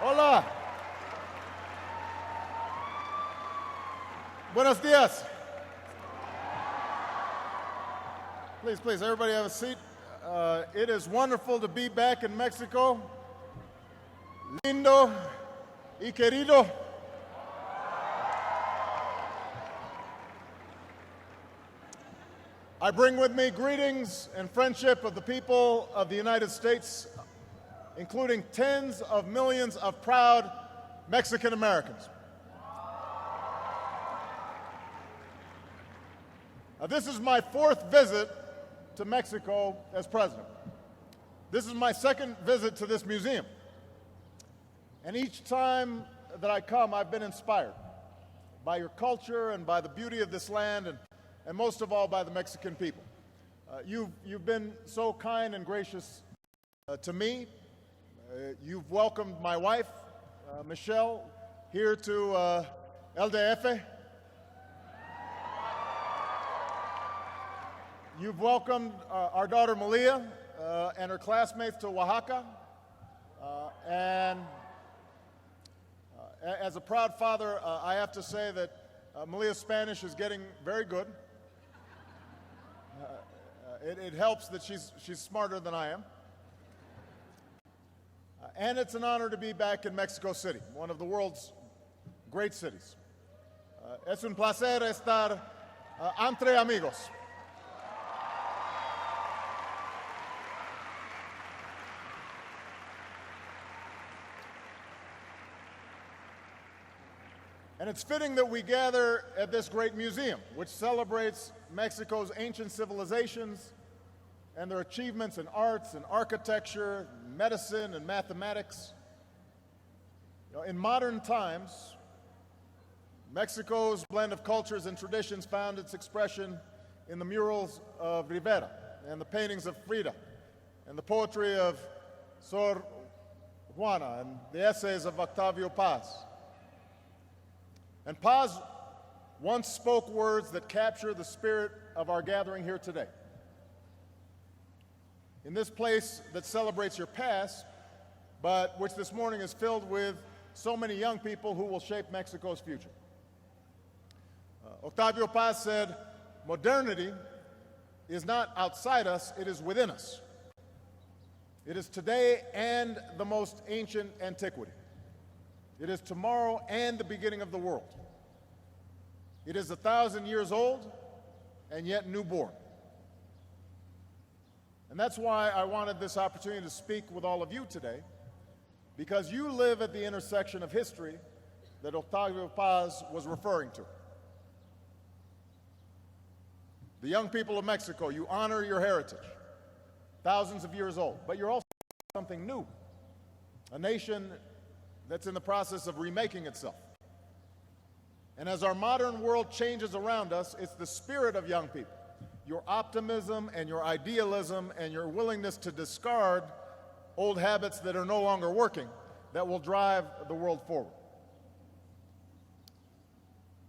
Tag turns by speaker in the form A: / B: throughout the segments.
A: Hola. Buenos dias. Please, everybody have a seat. It is wonderful to be back in Mexico. Lindo y querido. I bring with me greetings and friendship of the people of the United States, including tens of millions of proud Mexican Americans. This is my fourth visit to Mexico as president. This is my second visit to this museum. And each time that I come, I've been inspired by your culture and by the beauty of this land, and most of all by the Mexican people. You've been so kind and gracious to me. You've welcomed my wife, Michelle, here to LDF. You've welcomed our daughter Malia and her classmates to Oaxaca. And as a proud father, I have to say that Malia's Spanish is getting very good. It helps that she's smarter than I am. And it's an honor to be back in Mexico City, one of the world's great cities. Es un placer estar entre amigos. And it's fitting that we gather at this great museum, which celebrates Mexico's ancient civilizations and their achievements in arts and architecture, medicine and mathematics. In modern times, Mexico's blend of cultures and traditions found its expression in the murals of Rivera and the paintings of Frida and the poetry of Sor Juana and the essays of Octavio Paz. And Paz once spoke words that capture the spirit of our gathering here today. In this place that celebrates your past, but which this morning is filled with so many young people who will shape Mexico's future. Octavio Paz said, modernity is not outside us, it is within us. It is today and the most ancient antiquity. It is tomorrow and the beginning of the world. It is 1,000 years old and yet newborn. And that's why I wanted this opportunity to speak with all of you today, because you live at the intersection of history that Octavio Paz was referring to. The young people of Mexico, you honor your heritage, thousands of years old, but you're also something new, a nation that's in the process of remaking itself. And as our modern world changes around us, it's the spirit of young people, your optimism and your idealism and your willingness to discard old habits that are no longer working that will drive the world forward.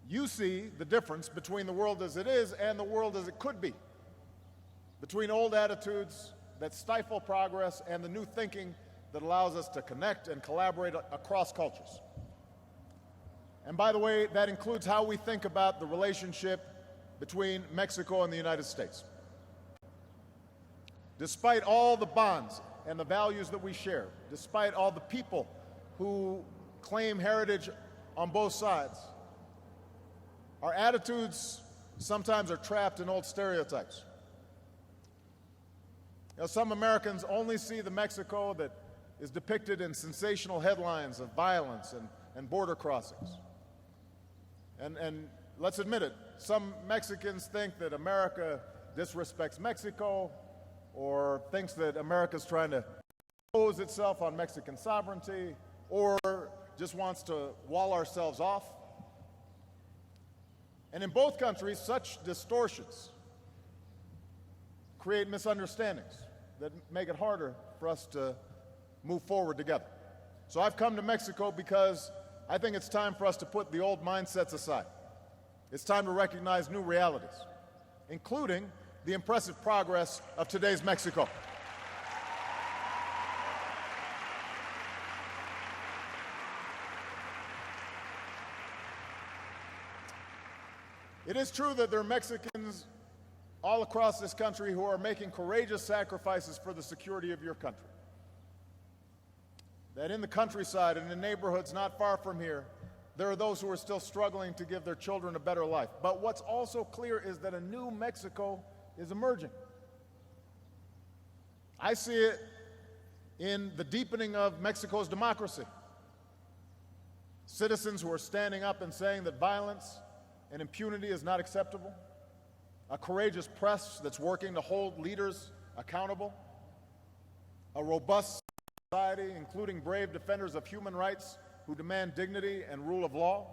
A: You see the difference between the world as it is and the world as it could be, between old attitudes that stifle progress and the new thinking that allows us to connect and collaborate across cultures. And by the way, that includes how we think about the relationship between Mexico and the United States. Despite all the bonds and the values that we share, despite all the people who claim heritage on both sides, our attitudes sometimes are trapped in old stereotypes. Some Americans only see the Mexico that is depicted in sensational headlines of violence and border crossings. And let's admit it, some Mexicans think that America disrespects Mexico or thinks that America's trying to impose itself on Mexican sovereignty or just wants to wall ourselves off. And in both countries, such distortions create misunderstandings that make it harder for us to move forward together. So I've come to Mexico because I think it's time for us to put the old mindsets aside. It's time to recognize new realities, including the impressive progress of today's Mexico. It is true that there are Mexicans all across this country who are making courageous sacrifices for the security of your country. That in the countryside and in neighborhoods not far from here, there are those who are still struggling to give their children a better life. But what's also clear is that a new Mexico is emerging. I see it in the deepening of Mexico's democracy. Citizens who are standing up and saying that violence and impunity is not acceptable. A courageous press that's working to hold leaders accountable. A robust society, including brave defenders of human rights who demand dignity and rule of law.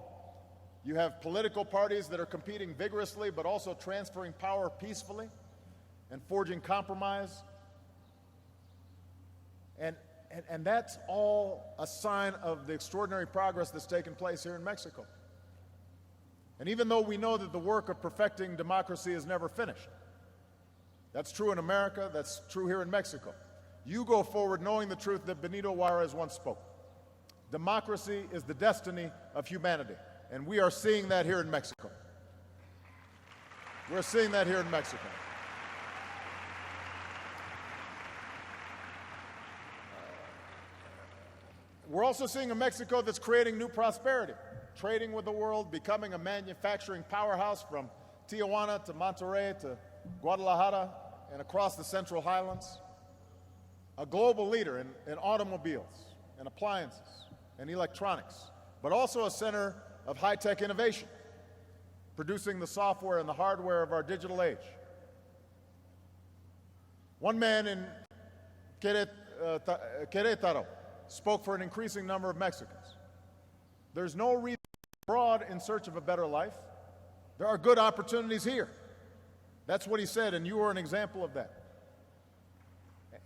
A: You have political parties that are competing vigorously but also transferring power peacefully and forging compromise. And that's all a sign of the extraordinary progress that's taken place here in Mexico. And even though we know that the work of perfecting democracy is never finished, that's true in America, that's true here in Mexico. You go forward knowing the truth that Benito Juarez once spoke. Democracy is the destiny of humanity, and we are seeing that here in Mexico. We're seeing that here in Mexico. We're also seeing a Mexico that's creating new prosperity, trading with the world, becoming a manufacturing powerhouse from Tijuana to Monterrey to Guadalajara and across the Central Highlands. A global leader in automobiles and appliances and electronics, but also a center of high-tech innovation, producing the software and the hardware of our digital age. One man in Querétaro spoke for an increasing number of Mexicans. There's no reason to go abroad in search of a better life. There are good opportunities here. That's what he said, and you are an example of that.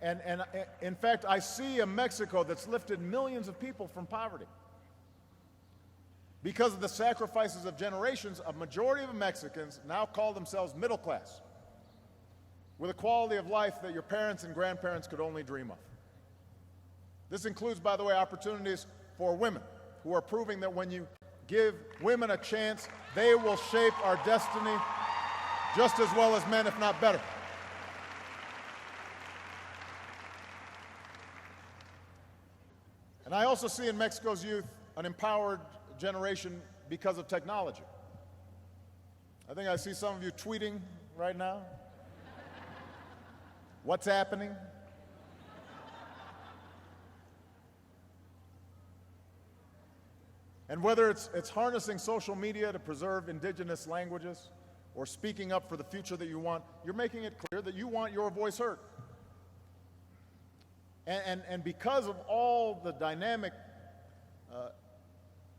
A: And in fact, I see a Mexico that's lifted millions of people from poverty. Because of the sacrifices of generations, a majority of Mexicans now call themselves middle class, with a quality of life that your parents and grandparents could only dream of. This includes, by the way, opportunities for women who are proving that when you give women a chance, they will shape our destiny just as well as men, if not better. And I also see in Mexico's youth an empowered generation because of technology. I think I see some of you tweeting right now. What's happening? And whether it's harnessing social media to preserve indigenous languages or speaking up for the future that you want, you're making it clear that you want your voice heard. And because of all the dynamic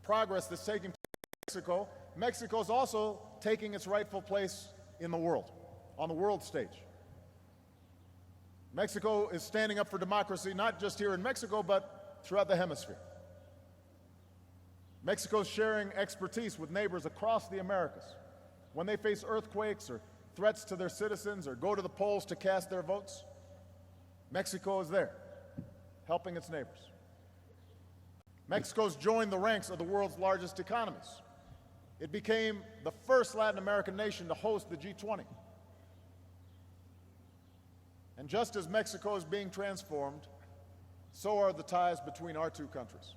A: progress that's taking place in Mexico, Mexico's also taking its rightful place in the world, on the world stage. Mexico is standing up for democracy, not just here in Mexico, but throughout the hemisphere. Mexico's sharing expertise with neighbors across the Americas. When they face earthquakes or threats to their citizens or go to the polls to cast their votes, Mexico is there, helping its neighbors. Mexico's joined the ranks of the world's largest economies. It became the first Latin American nation to host the G20. And just as Mexico is being transformed, so are the ties between our two countries.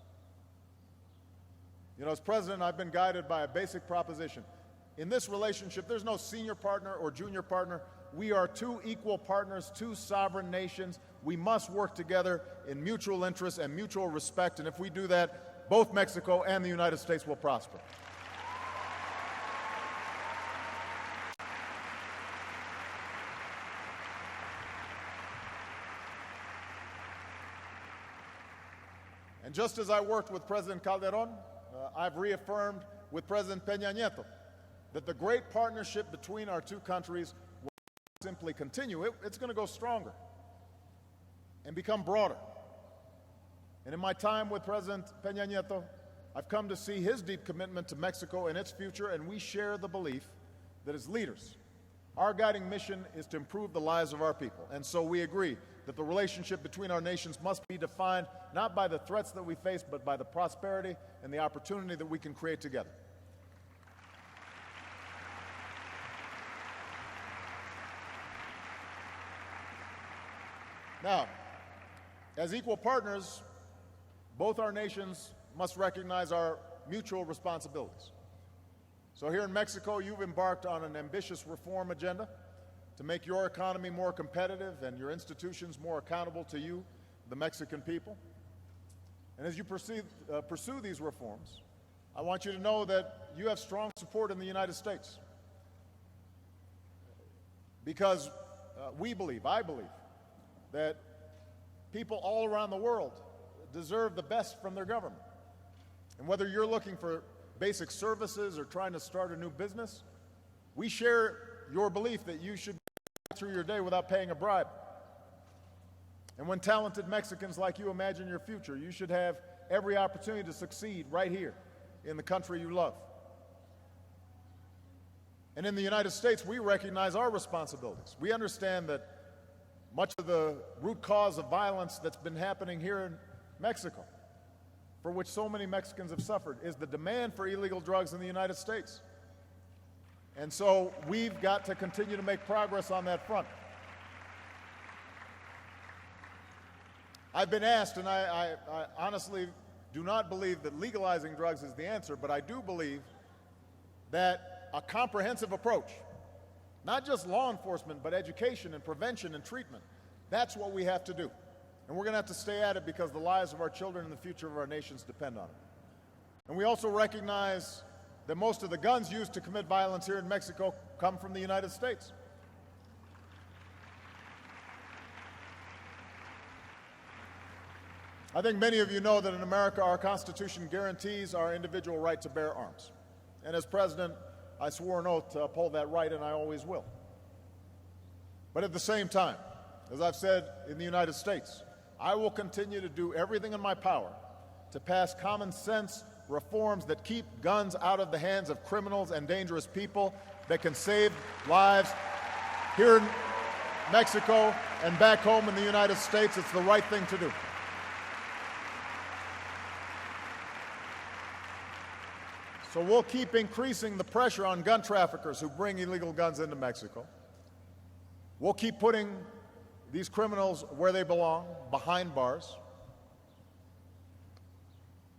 A: You know, as president, I've been guided by a basic proposition. In this relationship, there's no senior partner or junior partner. We are two equal partners, two sovereign nations. We must work together in mutual interest and mutual respect, and if we do that, both Mexico and the United States will prosper. And just as I worked with President Calderón, I've reaffirmed with President Peña Nieto that the great partnership between our two countries will not simply continue. It's going to go stronger and become broader. And in my time with President Peña Nieto, I've come to see his deep commitment to Mexico and its future, and we share the belief that as leaders, our guiding mission is to improve the lives of our people. And so we agree that the relationship between our nations must be defined not by the threats that we face, but by the prosperity and the opportunity that we can create together. Now, as equal partners, both our nations must recognize our mutual responsibilities. So here in Mexico, you've embarked on an ambitious reform agenda to make your economy more competitive and your institutions more accountable to you, the Mexican people. And as you pursue these reforms, I want you to know that you have strong support in the United States. Because I believe, that people all around the world deserve the best from their government. And whether you're looking for basic services or trying to start a new business, we share your belief that you should get through your day without paying a bribe. And when talented Mexicans like you imagine your future, you should have every opportunity to succeed right here in the country you love. And in the United States, we recognize our responsibilities. We understand that much of the root cause of violence that's been happening here in Mexico, for which so many Mexicans have suffered, is the demand for illegal drugs in the United States. And so we've got to continue to make progress on that front. I've been asked, and I honestly do not believe that legalizing drugs is the answer, but I do believe that a comprehensive approach, not just law enforcement, but education and prevention and treatment, that's what we have to do. And we're going to have to stay at it because the lives of our children and the future of our nations depend on it. And we also recognize that most of the guns used to commit violence here in Mexico come from the United States. I think many of you know that in America, our Constitution guarantees our individual right to bear arms. And as president, I swore an oath to uphold that right, and I always will. But at the same time, as I've said in the United States, I will continue to do everything in my power to pass common sense reforms that keep guns out of the hands of criminals and dangerous people, that can save lives here in Mexico and back home in the United States. It's the right thing to do. So we'll keep increasing the pressure on gun traffickers who bring illegal guns into Mexico. We'll keep putting these criminals where they belong, behind bars.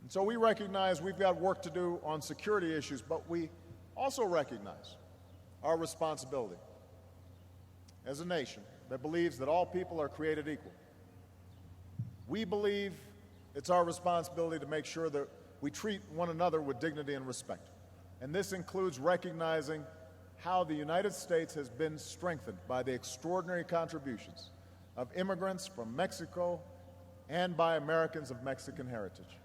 A: And so we recognize we've got work to do on security issues, but we also recognize our responsibility as a nation that believes that all people are created equal. We believe it's our responsibility to make sure that we treat one another with dignity and respect. And this includes recognizing how the United States has been strengthened by the extraordinary contributions of immigrants from Mexico and by Americans of Mexican heritage.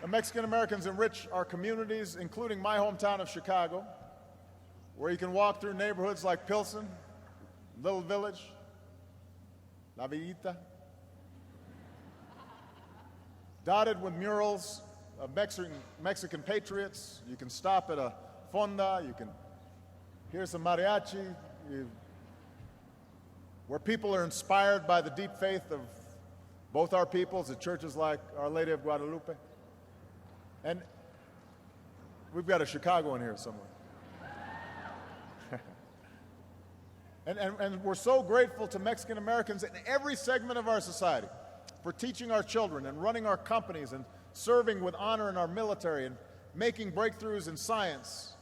A: The Mexican Americans enrich our communities, including my hometown of Chicago, where you can walk through neighborhoods like Pilsen, Little Village, La Villita, dotted with murals of Mexican patriots. You can stop at a fonda, you can hear some mariachi, where people are inspired by the deep faith of both our peoples at churches like Our Lady of Guadalupe. And we've got a Chicago in here somewhere. And we're so grateful to Mexican Americans in every segment of our society for teaching our children and running our companies and serving with honor in our military and making breakthroughs in science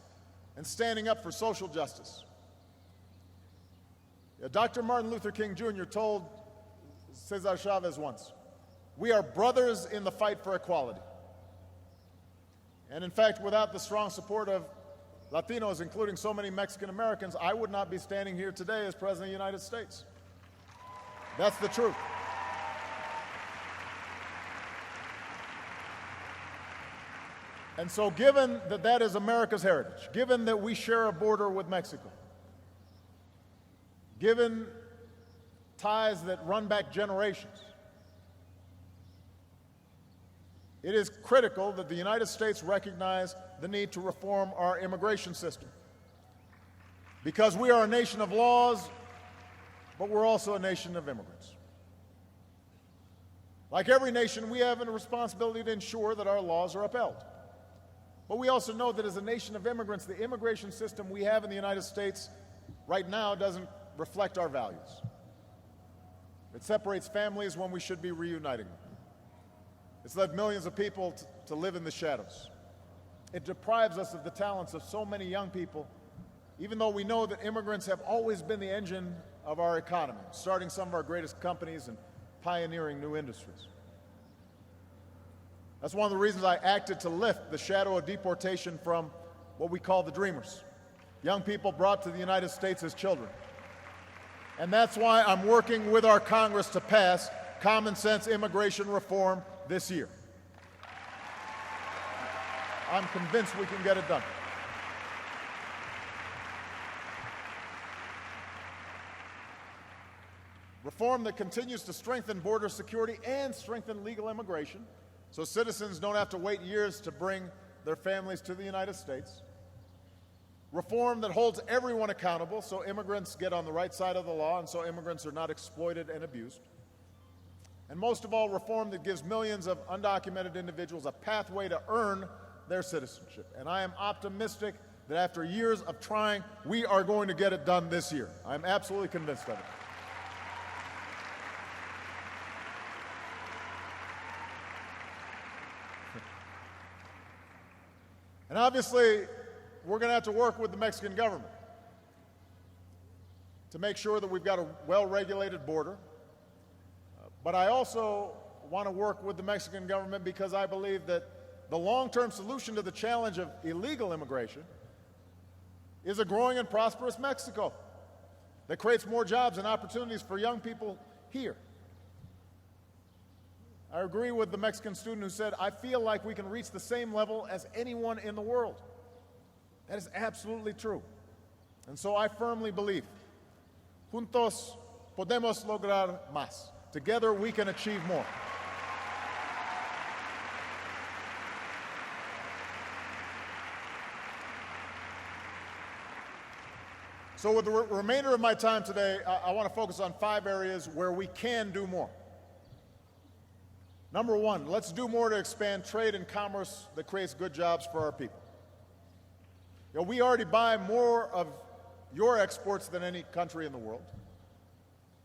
A: and standing up for social justice. Dr. Martin Luther King Jr. told Cesar Chavez once, "We are brothers in the fight for equality." And in fact, without the strong support of Latinos, including so many Mexican Americans, I would not be standing here today as President of the United States. That's the truth. And so given that that is America's heritage, given that we share a border with Mexico, given ties that run back generations, it is critical that the United States recognize the need to reform our immigration system. Because we are a nation of laws, but we're also a nation of immigrants. Like every nation, we have a responsibility to ensure that our laws are upheld. But we also know that as a nation of immigrants, the immigration system we have in the United States right now doesn't reflect our values. It separates families when we should be reuniting them. It's led millions of people to live in the shadows. It deprives us of the talents of so many young people, even though we know that immigrants have always been the engine of our economy, starting some of our greatest companies and pioneering new industries. That's one of the reasons I acted to lift the shadow of deportation from what we call the Dreamers, young people brought to the United States as children. And that's why I'm working with our Congress to pass common sense immigration reform this year. I'm convinced we can get it done. Reform that continues to strengthen border security and strengthen legal immigration, so citizens don't have to wait years to bring their families to the United States. Reform that holds everyone accountable, so immigrants get on the right side of the law and so immigrants are not exploited and abused. And most of all, reform that gives millions of undocumented individuals a pathway to earn their citizenship. And I am optimistic that after years of trying, we are going to get it done this year. I'm absolutely convinced of it. And obviously, we're going to have to work with the Mexican government to make sure that we've got a well-regulated border. But I also want to work with the Mexican government because I believe that the long-term solution to the challenge of illegal immigration is a growing and prosperous Mexico that creates more jobs and opportunities for young people here. I agree with the Mexican student who said, I feel like we can reach the same level as anyone in the world. That is absolutely true. And so I firmly believe, juntos podemos lograr más. Together we can achieve more. So with the remainder of my time today, I want to focus on 5 areas where we can do more. Number 1, let's do more to expand trade and commerce that creates good jobs for our people. You know, we already buy more of your exports than any country in the world.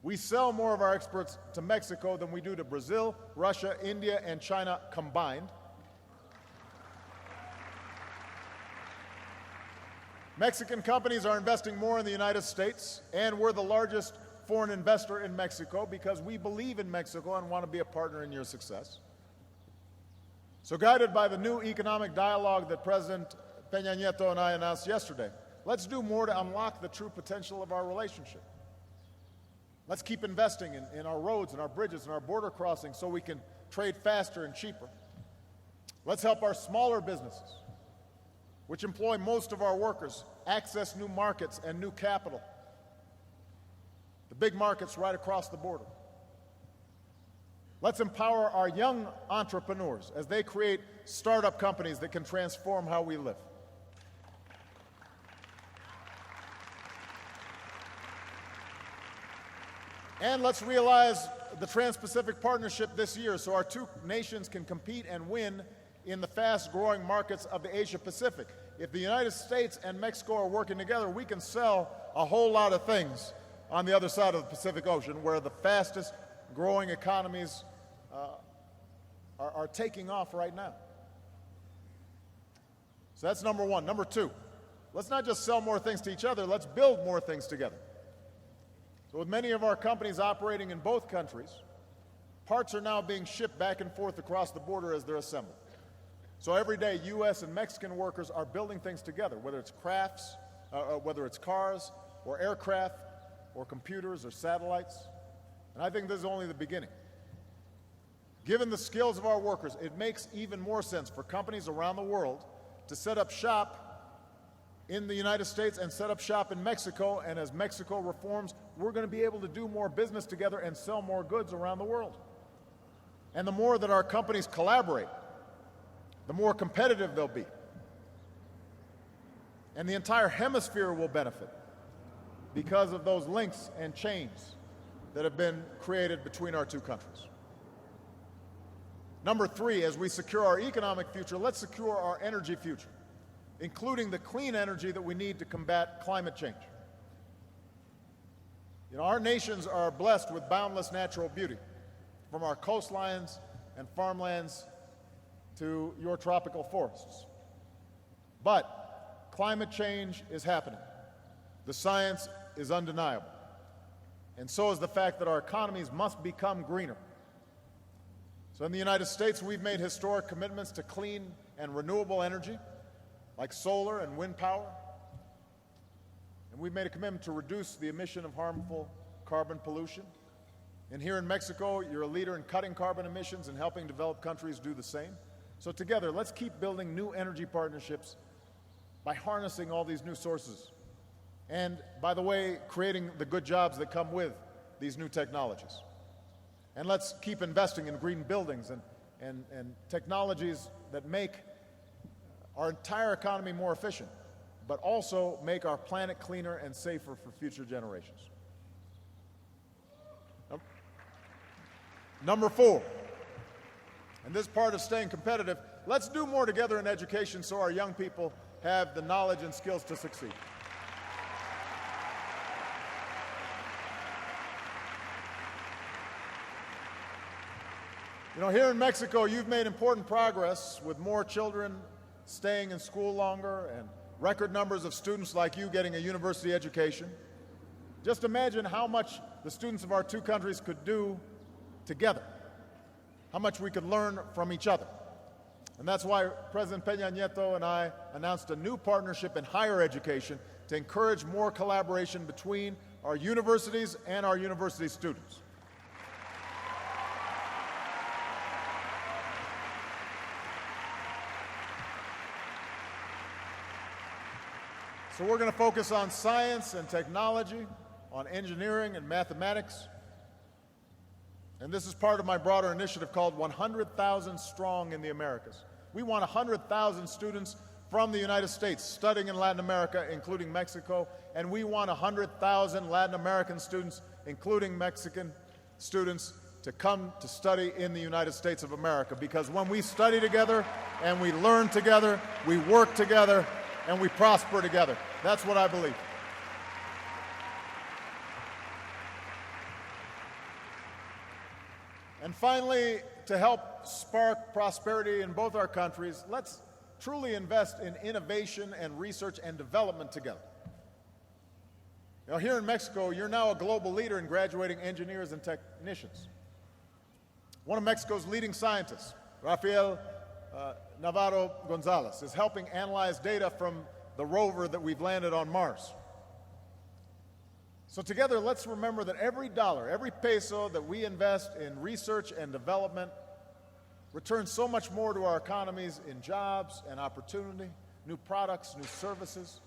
A: We sell more of our exports to Mexico than we do to Brazil, Russia, India, and China combined. Mexican companies are investing more in the United States, and we're the largest foreign investor in Mexico because we believe in Mexico and want to be a partner in your success. So guided by the new economic dialogue that President Peña Nieto and I announced yesterday, let's do more to unlock the true potential of our relationship. Let's keep investing in our roads and our bridges and our border crossings so we can trade faster and cheaper. Let's help our smaller businesses, which employ most of our workers, access new markets and new capital. The big markets right across the border. Let's empower our young entrepreneurs as they create startup companies that can transform how we live. And let's realize the Trans-Pacific Partnership this year so our 2 nations can compete and win in the fast-growing markets of the Asia-Pacific. If the United States and Mexico are working together, we can sell a whole lot of things on the other side of the Pacific Ocean, where the fastest-growing economies are taking off right now. So that's number 1. Number 2, let's not just sell more things to each other, let's build more things together. So with many of our companies operating in both countries, parts are now being shipped back and forth across the border as they're assembled. So every day, U.S. and Mexican workers are building things together, whether it's crafts, whether it's cars or aircraft or computers or satellites. And I think this is only the beginning. Given the skills of our workers, it makes even more sense for companies around the world to set up shop in the United States and set up shop in Mexico, and as Mexico reforms, we're going to be able to do more business together and sell more goods around the world. And the more that our companies collaborate, the more competitive they'll be. And the entire hemisphere will benefit because of those links and chains that have been created between our 2 countries. Number three, as we secure our economic future, let's secure our energy future, including the clean energy that we need to combat climate change. Our nations are blessed with boundless natural beauty, from our coastlines and farmlands to your tropical forests. But climate change is happening. The science is undeniable. And so is the fact that our economies must become greener. So in the United States, we've made historic commitments to clean and renewable energy, like solar and wind power. And we've made a commitment to reduce the emission of harmful carbon pollution. And here in Mexico, you're a leader in cutting carbon emissions and helping developed countries do the same. So together, let's keep building new energy partnerships by harnessing all these new sources. And, by the way, creating the good jobs that come with these new technologies. And let's keep investing in green buildings and technologies that make our entire economy more efficient, but also make our planet cleaner and safer for future generations. Number four, and this part of staying competitive, let's do more together in education so our young people have the knowledge and skills to succeed. Here in Mexico, you've made important progress with more children staying in school longer and record numbers of students like you getting a university education. Just imagine how much the students of our two countries could do together, how much we could learn from each other. And that's why President Peña Nieto and I announced a new partnership in higher education to encourage more collaboration between our universities and our university students. So we're going to focus on science and technology, on engineering and mathematics. And this is part of my broader initiative called 100,000 Strong in the Americas. We want 100,000 students from the United States studying in Latin America, including Mexico, and we want 100,000 Latin American students, including Mexican students, to come to study in the United States of America. Because when we study together and we learn together, we work together, and we prosper together. That's what I believe. And finally, to help spark prosperity in both our countries, let's truly invest in innovation and research and development together. Here in Mexico, you're now a global leader in graduating engineers and technicians. One of Mexico's leading scientists, Rafael Navarro Gonzalez, is helping analyze data from the rover that we've landed on Mars. So together, let's remember that every dollar, every peso that we invest in research and development returns so much more to our economies in jobs and opportunity, new products, new services.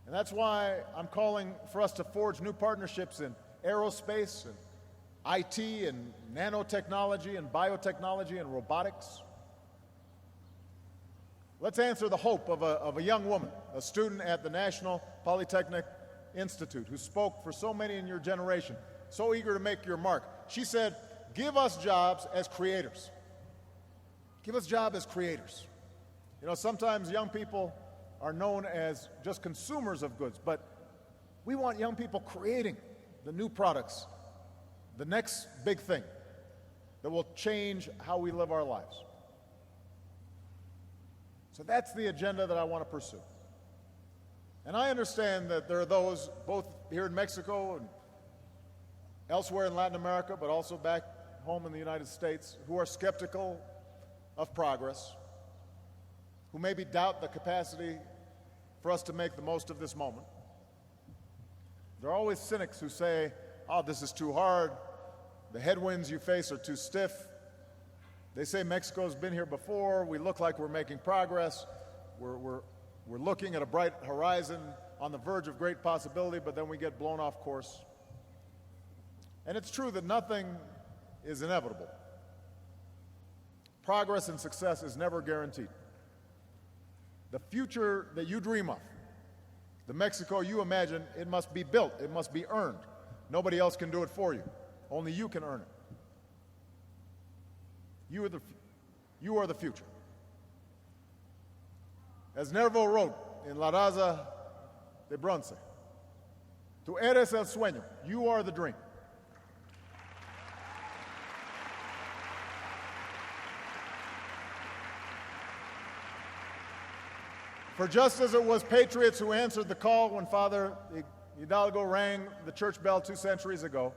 A: And that's why I'm calling for us to forge new partnerships in aerospace and IT and nanotechnology and biotechnology and robotics. Let's answer the hope of a young woman, a student at the National Polytechnic Institute, who spoke for so many in your generation, so eager to make your mark. She said, give us jobs as creators. Give us jobs as creators. Sometimes young people are known as just consumers of goods, but we want young people creating the new products, the next big thing that will change how we live our lives. So that's the agenda that I want to pursue. And I understand that there are those, both here in Mexico and elsewhere in Latin America, but also back home in the United States, who are skeptical of progress, who maybe doubt the capacity for us to make the most of this moment. There are always cynics who say, oh, this is too hard, the headwinds you face are too stiff. They say Mexico's been here before, we look like we're making progress, we're looking at a bright horizon on the verge of great possibility, but then we get blown off course. And it's true that nothing is inevitable. Progress and success is never guaranteed. The future that you dream of, the Mexico you imagine, it must be built, it must be earned. Nobody else can do it for you. Only you can earn it. You are the future. As Nervo wrote in La Raza de Bronce, tú eres el sueño, you are the dream. For just as it was patriots who answered the call when Father Hidalgo rang the church bell 2 centuries ago,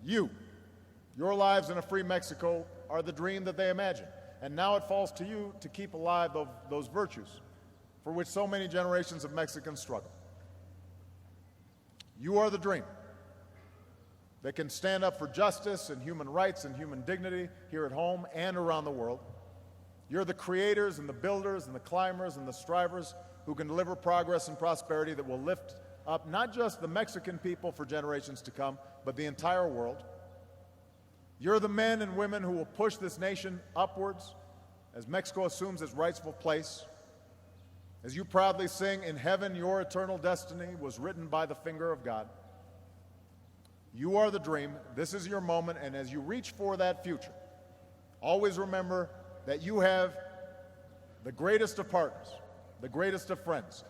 A: your lives in a free Mexico are the dream that they imagined. And now it falls to you to keep alive those virtues for which so many generations of Mexicans struggle. You are the dream that can stand up for justice and human rights and human dignity here at home and around the world. You're the creators and the builders and the climbers and the strivers who can deliver progress and prosperity that will lift up not just the Mexican people for generations to come, but the entire world. You're the men and women who will push this nation upwards as Mexico assumes its rightful place. As you proudly sing, "In heaven your eternal destiny was written by the finger of God." You are the dream. This is your moment, and as you reach for that future, always remember that you have the greatest of partners, the greatest of friends,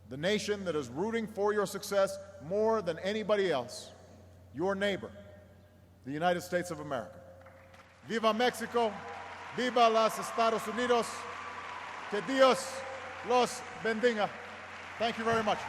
A: the nation that is rooting for your success more than anybody else, your neighbor, the United States of America. Viva Mexico, viva los Estados Unidos, que Dios los bendiga. Thank you very much.